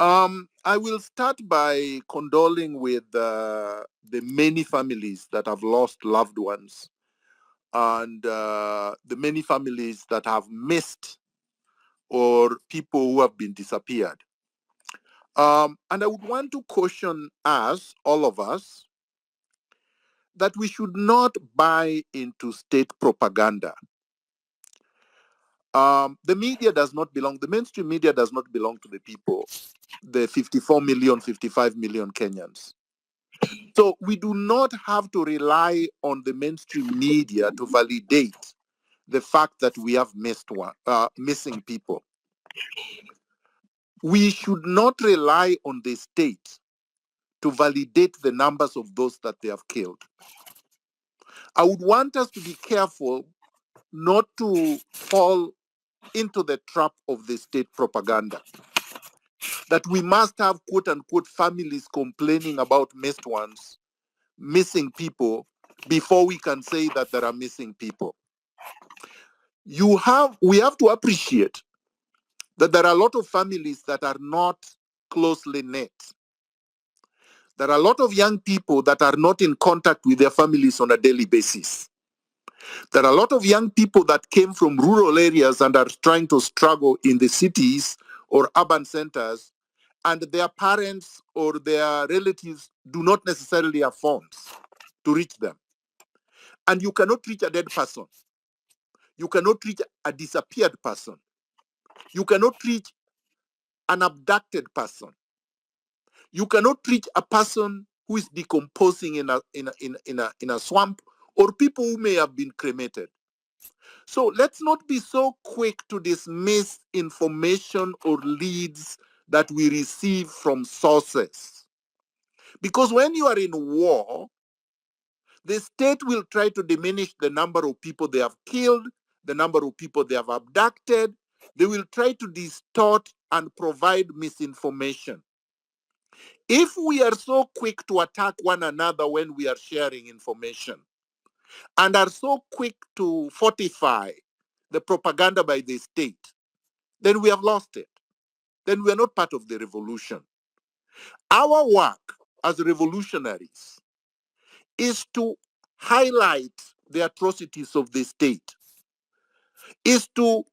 I will start by condoling with the many families that have lost loved ones and the many families that have missed or people who have been disappeared. And I would want to caution us, all of us, that we should not buy into state propaganda. The media does not belong, the mainstream media does not belong to the people, the 54 million, 55 million Kenyans. So we do not have to rely on the mainstream media to validate the fact that we have missing people. We should not rely on the state to validate the numbers of those that they have killed. I would want us to be careful not to fall into the trap of the state propaganda, that we must have quote unquote families complaining about missed ones, missing people, before we can say that there are missing people. We have to appreciate that there are a lot of families that are not closely knit. There are a lot of young people that are not in contact with their families on a daily basis. There are a lot of young people that came from rural areas and are trying to struggle in the cities or urban centers, and their parents or their relatives do not necessarily have phones to reach them. And you cannot reach a dead person. You cannot reach a disappeared person. You cannot reach an abducted person. You cannot reach a person who is decomposing in a swamp, or people who may have been cremated. So let's not be so quick to dismiss information or leads that we receive from sources. Because when you are in war, the state will try to diminish the number of people they have killed, the number of people they have abducted. They will try to distort and provide misinformation. If we are so quick to attack one another when we are sharing information and are so quick to fortify the propaganda by the state, then we have lost it. Then we are not part of the revolution. Our work as revolutionaries is to highlight the atrocities of the state, is to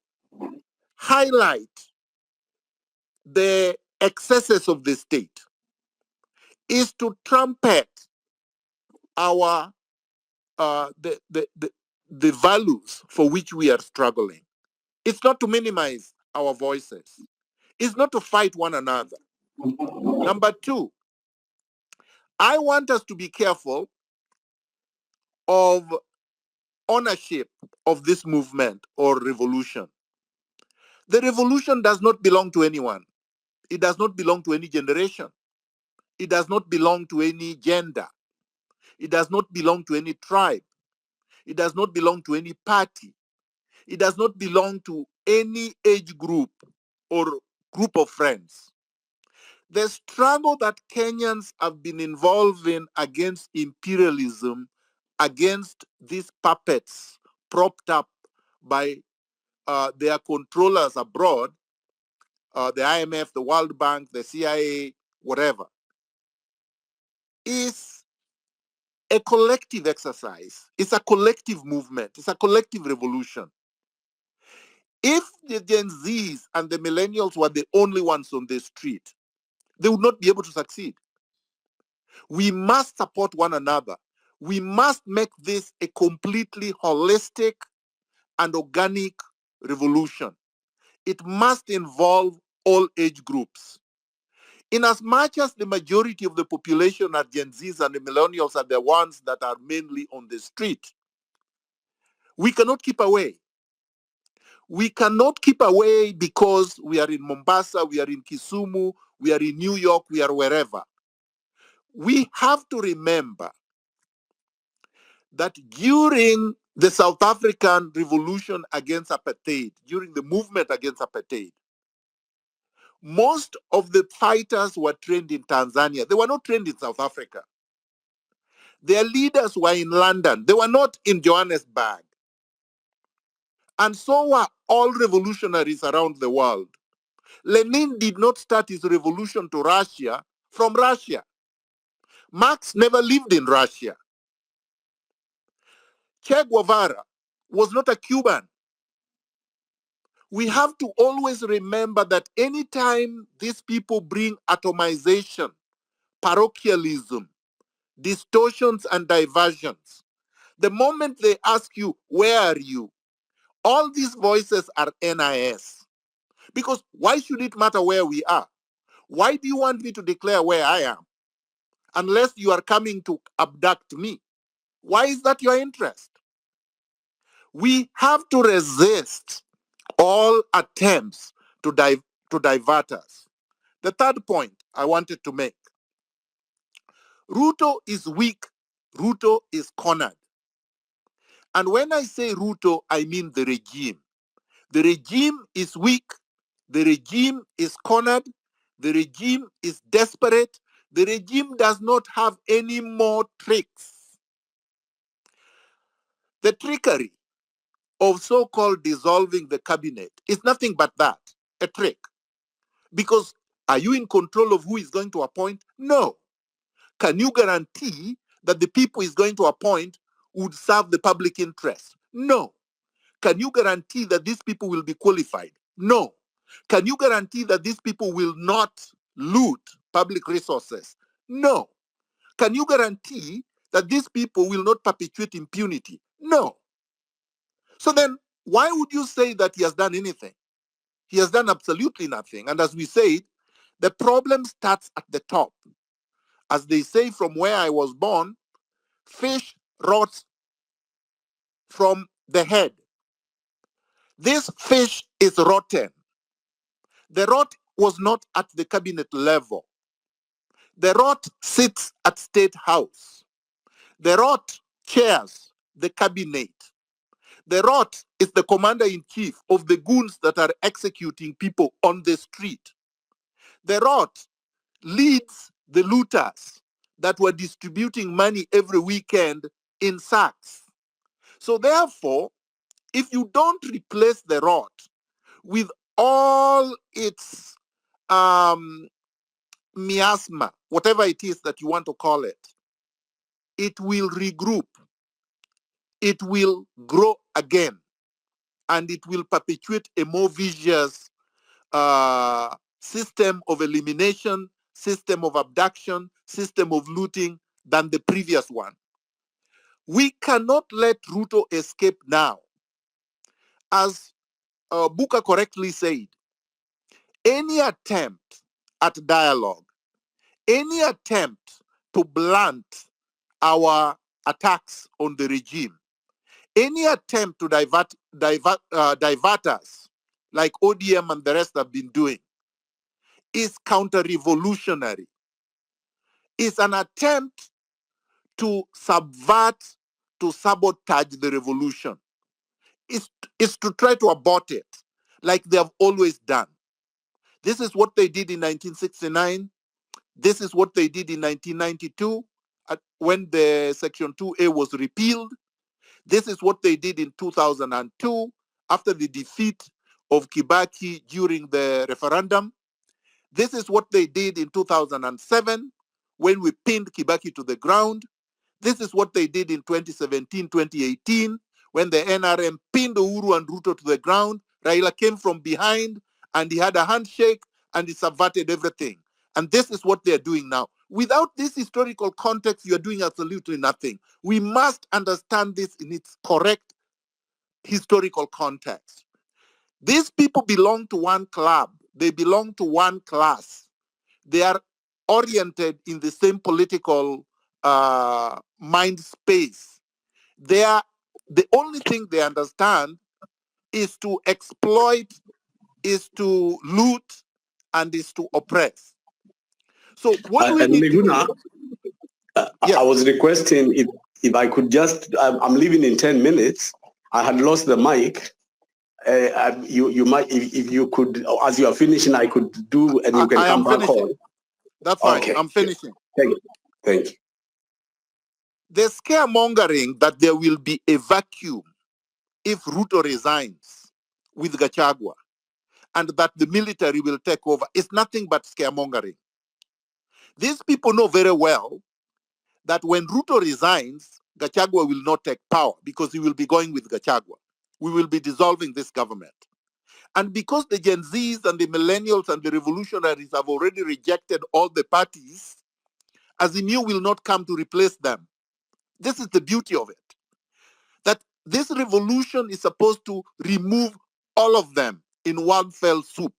highlight the excesses of the state, is to trumpet our the values for which we are struggling. It's not to minimize our voices. It's not to fight one another. Number two, I want us to be careful of ownership of this movement or revolution. The revolution does not belong to anyone. It does not belong to any generation. It does not belong to any gender. It does not belong to any tribe. It does not belong to any party. It does not belong to any age group or group of friends. The struggle that Kenyans have been involved in against imperialism, against these puppets propped up by their controllers abroad, the IMF, the World Bank, the CIA, whatever, is a collective exercise. It's a collective movement. It's a collective revolution. If the Gen Zs and the millennials were the only ones on the street, they would not be able to succeed. We must support one another. We must make this a completely holistic and organic revolution. It must involve all age groups. In as much as the majority of the population are Gen Zs and the millennials are the ones that are mainly on the street, we cannot keep away. We cannot keep away because we are in Mombasa, we are in Kisumu, we are in New York, we are wherever. We have to remember that during the South African revolution against apartheid, during the movement against apartheid, most of the fighters were trained in Tanzania. They were not trained in South Africa. Their leaders were in London. They were not in Johannesburg. And so were all revolutionaries around the world. Lenin did not start his revolution to Russia from Russia. Marx never lived in Russia. Che Guevara was not a Cuban. We have to always remember that anytime these people bring atomization, parochialism, distortions, and diversions, the moment they ask you, where are you? All these voices are NIS. Because why should it matter where we are? Why do you want me to declare where I am? Unless you are coming to abduct me. Why is that your interest? We have to resist all attempts to divert us. The third point I wanted to make. Ruto is weak. Ruto is cornered. And when I say Ruto, I mean the regime. The regime is weak. The regime is cornered. The regime is desperate. The regime does not have any more tricks. The trickery of so-called dissolving the cabinet is nothing but that, a trick. Because are you in control of who is going to appoint? No. Can you guarantee that the people is going to appoint would serve the public interest? No. Can you guarantee that these people will be qualified? No. Can you guarantee that these people will not loot public resources? No. Can you guarantee that these people will not perpetuate impunity? No. So then, why would you say that he has done anything? He has done absolutely nothing. And as we said, the problem starts at the top. As they say from where I was born, fish rots from the head. This fish is rotten. The rot was not at the cabinet level. The rot sits at State House. The rot chairs the cabinet. The rot is the commander-in-chief of the goons that are executing people on the street. The rot leads the looters that were distributing money every weekend in sacks. So therefore, if you don't replace the rot with all its miasma, whatever it is that you want to call it, it will regroup. It will grow again. And it will perpetuate a more vicious system of elimination, system of abduction, system of looting than the previous one. We cannot let Ruto escape now. As Buka correctly said, any attempt at dialogue, any attempt to blunt our attacks on the regime, any attempt to divert us, like ODM and the rest have been doing, is counter-revolutionary. It's an attempt to subvert, to sabotage the revolution. It's to try to abort it, like they have always done. This is what they did in 1969. This is what they did in 1992 when the Section 2A was repealed. This is what they did in 2002 after the defeat of Kibaki during the referendum. This is what they did in 2007 when we pinned Kibaki to the ground. This is what they did in 2017, 2018 when the NRM pinned Uhuru and Ruto to the ground. Raila came from behind and he had a handshake and he subverted everything. And this is what they're doing now. Without this historical context, you're doing absolutely nothing. We must understand this in its correct historical context. These people belong to one club. They belong to one class. They are oriented in the same political mind space. The only thing they understand is to exploit, is to loot, and is to oppress. So what we need Miguna, to do, I was requesting if I could just, I'm leaving in 10 minutes. I had lost the mic. You might, if you could, as you are finishing, I could do, and you can come back on. That's fine. Okay. I'm finishing. Thank you. Thank you. The scaremongering that there will be a vacuum if Ruto resigns with Gachagua, and that the military will take over is nothing but scaremongering. These people know very well that when Ruto resigns, Gachagua will not take power because he will be going with Gachagua. We will be dissolving this government. And because the Gen Zs and the millennials and the revolutionaries have already rejected all the parties, Azimio will not come to replace them. This is the beauty of it. That this revolution is supposed to remove all of them in one fell swoop.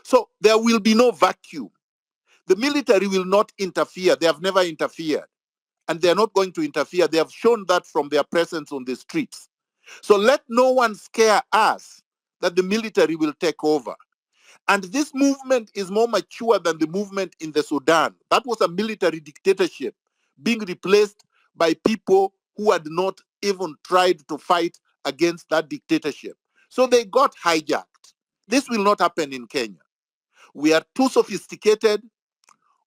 So there will be no vacuum. The military will not interfere. They have never interfered. And they're not going to interfere. They have shown that from their presence on the streets. So let no one scare us that the military will take over. And this movement is more mature than the movement in the Sudan. That was a military dictatorship being replaced by people who had not even tried to fight against that dictatorship. So they got hijacked. This will not happen in Kenya. We are too sophisticated.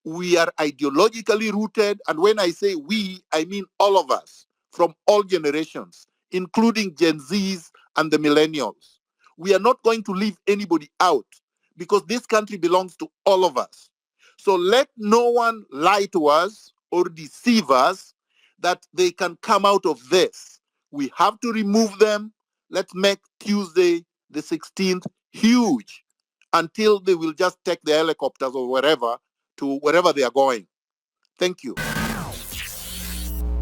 We are ideologically rooted. And when I say we, I mean all of us from all generations, including Gen Zs and the millennials. We are not going to leave anybody out because this country belongs to all of us. So let no one lie to us or deceive us that they can come out of this. We have to remove them. Let's make Tuesday the 16th huge until they will just take the helicopters or wherever to wherever they are going. Thank you.